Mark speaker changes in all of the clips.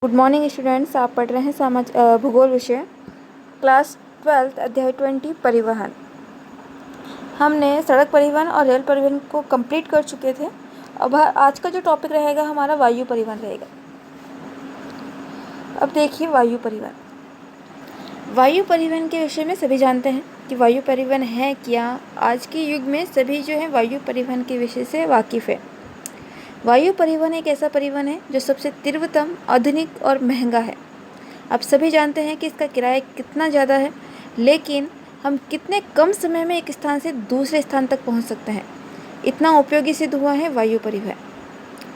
Speaker 1: Good morning students. आप पढ़ रहे हैं भूगोल विषय क्लास 12 अध्याय 20 परिवहन। हमने सड़क परिवहन और रेल परिवहन को कंप्लीट कर चुके थे। अब आज का जो टॉपिक रहेगा हमारा वायु परिवहन रहेगा। अब देखिए वायु परिवहन। वायु परिवहन के विषय में सभी जानते हैं कि वायु परिवहन है क्या। आज के युग में सभी जो है वायु परिवहन के विषय से वाकिफ़ है। वायु परिवहन एक ऐसा परिवहन है जो सबसे तीव्रतम, आधुनिक और महंगा है। आप सभी जानते हैं कि इसका किराया कितना ज़्यादा है, लेकिन हम कितने कम समय में एक स्थान से दूसरे स्थान तक पहुंच सकते हैं, इतना उपयोगी सिद्ध हुआ है वायु परिवहन।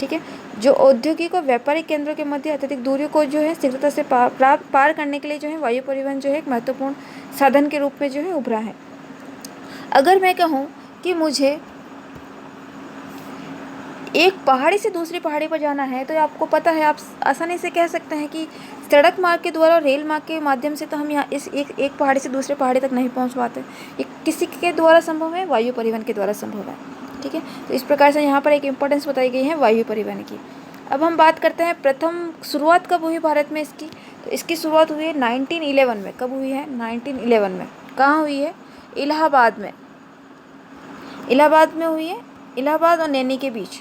Speaker 1: ठीक है, जो औद्योगिक और व्यापारिक केंद्रों के मध्य अत्यधिक दूरियों को जो है शीघ्रता से पार करने के लिए जो है वायु परिवहन जो है एक महत्वपूर्ण साधन के रूप में जो है उभरा है। अगर मैं कहूँ कि मुझे एक पहाड़ी से दूसरी पहाड़ी पर जाना है, तो आपको पता है, आप आसानी से कह सकते हैं कि सड़क मार्ग के द्वारा और रेल मार्ग के माध्यम से तो हम यहाँ इस एक पहाड़ी से दूसरे पहाड़ी तक नहीं पहुँच पाते। ये किसी के द्वारा संभव है, वायु परिवहन के द्वारा संभव है। ठीक है, तो इस प्रकार से यहाँ पर एक इम्पोर्टेंस बताई गई है वायु परिवहन की। अब हम बात करते हैं प्रथम शुरुआत कब हुई भारत में इसकी। तो इसकी शुरुआत हुई है 1911 में। कब हुई है? 1911 में। कहाँ हुई है? इलाहाबाद में। इलाहाबाद में हुई है। इलाहाबाद और नैनी के बीच,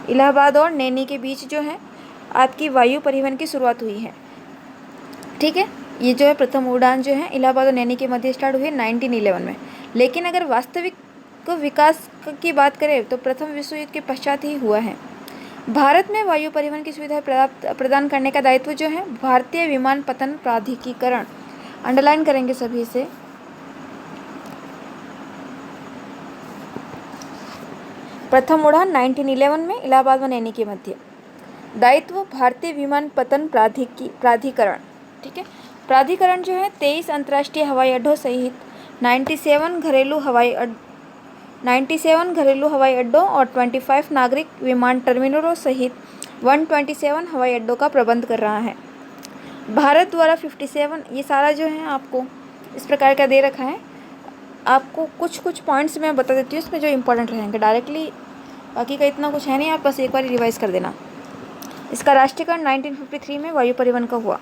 Speaker 1: इलाहाबाद और नैनी के बीच जो है आपकी वायु परिवहन की शुरुआत हुई है। ठीक है, ये जो है प्रथम उड़ान जो है इलाहाबाद और नैनी के मध्य स्टार्ट हुई है 1911 में। लेकिन अगर वास्तविक विकास की बात करें तो प्रथम विश्व युद्ध के पश्चात ही हुआ है। भारत में वायु परिवहन की सुविधाएं प्रदान करने का दायित्व जो है भारतीय विमानपत्तन प्राधिकरण, अंडरलाइन करेंगे सभी से, प्रथम उड़ान 1911 में इलाहाबाद व नैनी के मध्य, दायित्व भारतीय विमानपत्तन प्राधिकरण। ठीक है, प्राधिकरण जो है 23 अंतर्राष्ट्रीय हवाई अड्डों सहित 97 घरेलू हवाई अड्डों और 25 नागरिक विमान टर्मिनलों सहित 127 हवाई अड्डों का प्रबंध कर रहा है। भारत द्वारा 57, ये सारा जो है आपको इस प्रकार का दे रखा है। आपको कुछ पॉइंट्स मैं बता देती हूँ इसमें जो इम्पोर्टेंट रहेंगे। डायरेक्टली बाकी का इतना कुछ है नहीं, आप बस एक बार रिवाइज कर देना। इसका राष्ट्रीयकरण 1953 में वायु परिवहन का हुआ।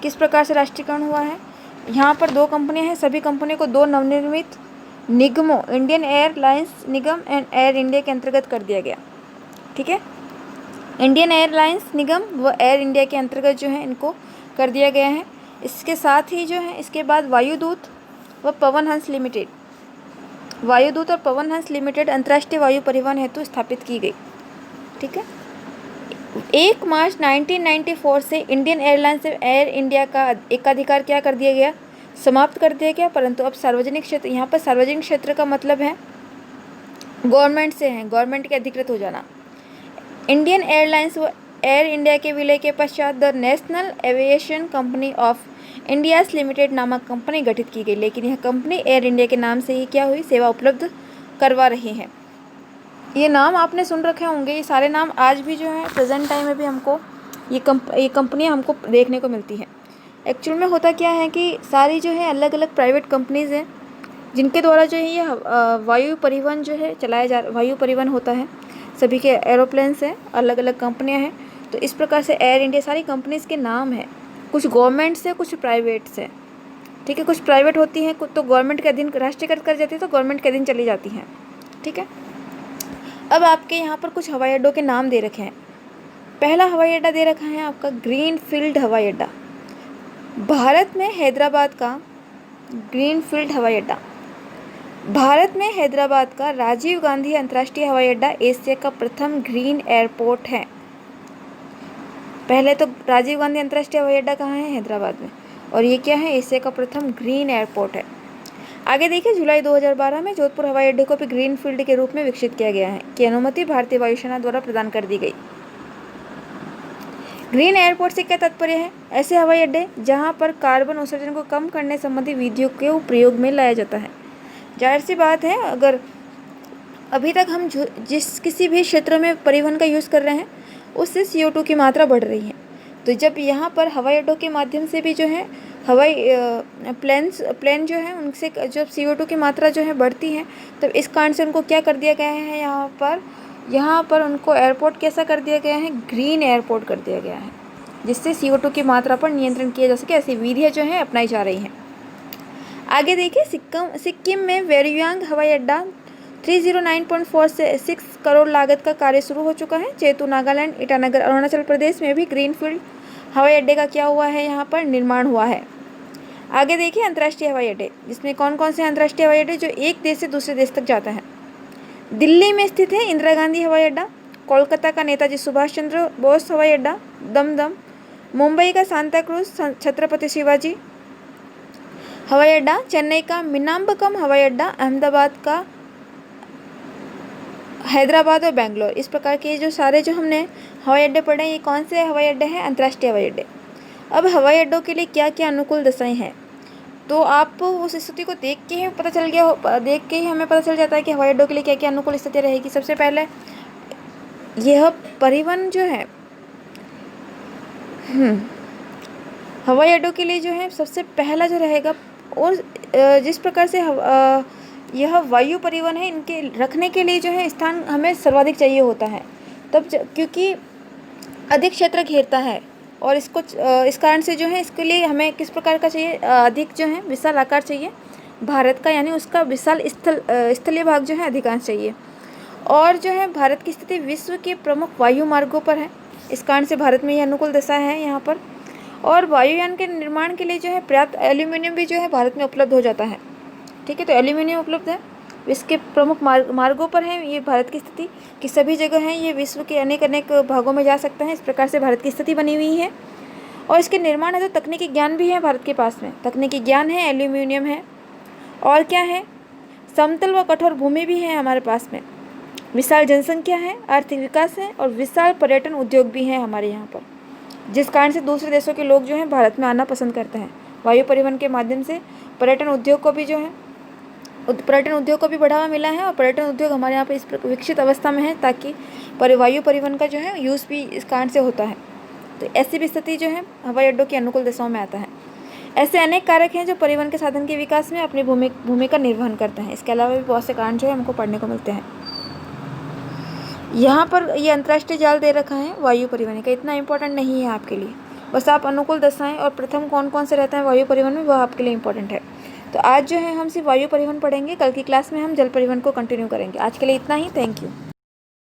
Speaker 1: किस प्रकार से राष्ट्रीयकरण हुआ है? यहाँ पर दो कंपनियाँ हैं, सभी कंपनियों को दो नवनिर्मित निगमों, Indian airlines Nigam and air India के अंतर्गत कर दिया गया। ठीक है, इंडियन एयरलाइंस निगम व एयर इंडिया के अंतर्गत जो है इनको कर दिया गया है। इसके साथ ही जो है इसके बाद वायुदूत व पवन हंस लिमिटेड, वायुदूत और पवन हंस लिमिटेड अंतर्राष्ट्रीय वायु परिवहन हेतु स्थापित की गई। ठीक है, 1 मार्च 1994 से इंडियन एयरलाइंस से एयर इंडिया का एकाधिकार क्या कर दिया गया? समाप्त कर दिया गया। परंतु अब सार्वजनिक क्षेत्र, यहाँ पर सार्वजनिक क्षेत्र का मतलब है गवर्नमेंट से है, गवर्नमेंट के अधिकृत हो जाना। इंडियन एयरलाइंस व एयर इंडिया के विलय के पश्चात the national aviation company of India's limited नामक कंपनी गठित की गई। लेकिन यह कंपनी एयर इंडिया के नाम से ही क्या हुई? सेवा उपलब्ध करवा रही है। ये नाम आपने सुन रखे होंगे, ये सारे नाम आज भी जो है प्रेजेंट टाइम में भी हमको ये कंपनियाँ हमको देखने को मिलती हैं। एक्चुअल में होता क्या है कि सारी जो है अलग अलग प्राइवेट कंपनीज़ हैं जिनके द्वारा जो है ये वायु परिवहन जो है वायु परिवहन होता है। सभी के एरोप्लेन्स हैं, अलग अलग कंपनियाँ हैं। तो इस प्रकार से एयर इंडिया, सारी कंपनीज़ के नाम हैं। कुछ गवर्नमेंट से, कुछ प्राइवेट से। ठीक है, कुछ प्राइवेट होती हैं, कुछ तो गवर्नमेंट के अधीन राष्ट्रीयकृत कर जाती है, तो गवर्नमेंट के अधीन चली जाती हैं। ठीक है, अब आपके यहाँ पर कुछ हवाई अड्डों के नाम दे रखे हैं। पहला हवाई अड्डा दे रखा है आपका ग्रीनफील्ड हवाई अड्डा, भारत में हैदराबाद का ग्रीनफील्ड हवाई अड्डा। भारत में हैदराबाद का राजीव गांधी अंतर्राष्ट्रीय हवाई अड्डा एशिया का प्रथम ग्रीन एयरपोर्ट है। पहले तो राजीव गांधी अंतर्राष्ट्रीय हवाई अड्डा कहाँ है? हैदराबाद में। और ये क्या है? एशिया का प्रथम ग्रीन एयरपोर्ट है। आगे देखिए, जुलाई 2012 में जोधपुर हवाई अड्डे को भी ग्रीन फील्ड के रूप में विकसित किया गया है, की अनुमति भारतीय वायुसेना द्वारा प्रदान कर दी गई। ग्रीन एयरपोर्ट से क्या तात्पर्य है? ऐसे हवाई अड्डे जहां पर कार्बन उत्सर्जन को कम करने संबंधी विधियों के प्रयोग में लाया जाता है। जाहिर सी बात है, अगर अभी तक हम जिस किसी भी क्षेत्र में परिवहन का यूज़ कर रहे हैं उससे CO2 की मात्रा बढ़ रही है। तो जब यहाँ पर हवाई अड्डों के माध्यम से भी जो है हवाई प्लेन जो है उनसे जब CO2 की मात्रा जो है बढ़ती है, तब इस कारण से उनको क्या कर दिया गया है, यहाँ पर उनको एयरपोर्ट कैसा कर दिया गया है? ग्रीन एयरपोर्ट कर दिया गया है। जिससे CO2 की मात्रा पर नियंत्रण किया जा सके, ऐसी विधियाँ जो हैं अपनाई जा रही हैं। आगे देखिए, सिक्किम में वेरुयांग हवाई अड्डा 309.46 करोड़ लागत का कार्य शुरू हो चुका है। चेतु नागालैंड, ईटानगर अरुणाचल प्रदेश में भी ग्रीनफील्ड हवाई अड्डे का क्या हुआ है, यहाँ पर निर्माण हुआ है। आगे देखिए, अंतर्राष्ट्रीय हवाई अड्डे, जिसमें कौन कौन से अंतर्राष्ट्रीय हवाई अड्डे जो एक देश से दूसरे देश तक जाता है। दिल्ली में स्थित है इंदिरा गांधी हवाई अड्डा, कोलकाता का नेताजी सुभाष चंद्र बोस हवाई अड्डा दमदम, मुंबई का सांता क्रूज छत्रपति शिवाजी हवाई अड्डा, चेन्नई का मिनाम्बकम हवाई अड्डा, अहमदाबाद का हैदराबाद और बेंगलोर। इस प्रकार के जो सारे जो हमने हवाई अड्डे पढ़े हैं, ये कौन से हवाई अड्डे हैं, अंतर्राष्ट्रीय हवाई अड्डे। अब हवाई अड्डों के लिए क्या क्या अनुकूल दशाएं हैं, तो आप उस स्थिति को देख के ही हमें पता चल जाता है कि हवाई अड्डों के लिए क्या क्या अनुकूल स्थिति रहेगी। सबसे पहले यह परिवहन जो है हवाई अड्डों के लिए जो है सबसे पहला जो रहेगा, और जिस प्रकार से यह वायु परिवहन है, इनके रखने के लिए जो है स्थान हमें सर्वाधिक चाहिए होता है, क्योंकि अधिक क्षेत्र घेरता है, और इसको इस कारण से जो है इसके लिए हमें किस प्रकार का चाहिए, अधिक जो है विशाल आकार चाहिए भारत का, यानी उसका विशाल स्थलीय भाग जो है अधिकांश चाहिए। और जो है भारत की स्थिति विश्व के प्रमुख वायु मार्गों पर है, इस कारण से भारत में यह अनुकूल दशा है यहाँ पर। और वायुयान के निर्माण के लिए जो है पर्याप्त एल्यूमिनियम भी जो है भारत में उपलब्ध हो जाता है। ठीक है, तो एल्यूमिनियम उपलब्ध है, विश्व के प्रमुख मार्गों पर है ये भारत की स्थिति कि सभी जगह हैं, ये विश्व के अनेक भागों में जा सकते हैं। इस प्रकार से भारत की स्थिति बनी हुई है। और इसके निर्माण है तो तकनीकी ज्ञान भी है भारत के पास में, तकनीकी ज्ञान है, एल्यूमिनियम है, और क्या है, समतल व कठोर भूमि भी है हमारे पास में, विशाल जनसंख्या है, आर्थिक विकास है, और विशाल पर्यटन उद्योग भी है हमारे यहाँ पर, जिस कारण से दूसरे देशों के लोग जो हैं भारत में आना पसंद करते हैं। वायु परिवहन के माध्यम से पर्यटन उद्योग को भी बढ़ावा मिला है, और पर्यटन उद्योग हमारे यहाँ पर इस विकसित अवस्था में है, ताकि वायु परिवहन का जो है यूज़ भी इस कारण से होता है। तो ऐसी भी स्थिति जो है हवाई अड्डों की अनुकूल दशाओं में आता है। ऐसे अनेक कारक हैं जो परिवहन के साधन के विकास में अपनी भूमिका निर्वहन करते हैं। इसके अलावा भी बहुत से कारण जो है हमको पढ़ने को मिलते हैं। यहाँ पर ये अंतर्राष्ट्रीय जाल दे रखा है वायु परिवहन का, इतना इंपॉर्टेंट नहीं है आपके लिए, बस आप अनुकूल दशाएं और प्रथम कौन कौन से रहता है वायु परिवहन में, वह आपके लिए इंपॉर्टेंट है। तो आज जो है हम सिर्फ वायु परिवहन पढ़ेंगे, कल की क्लास में हम जल परिवहन को कंटिन्यू करेंगे। आज के लिए इतना ही, थैंक यू।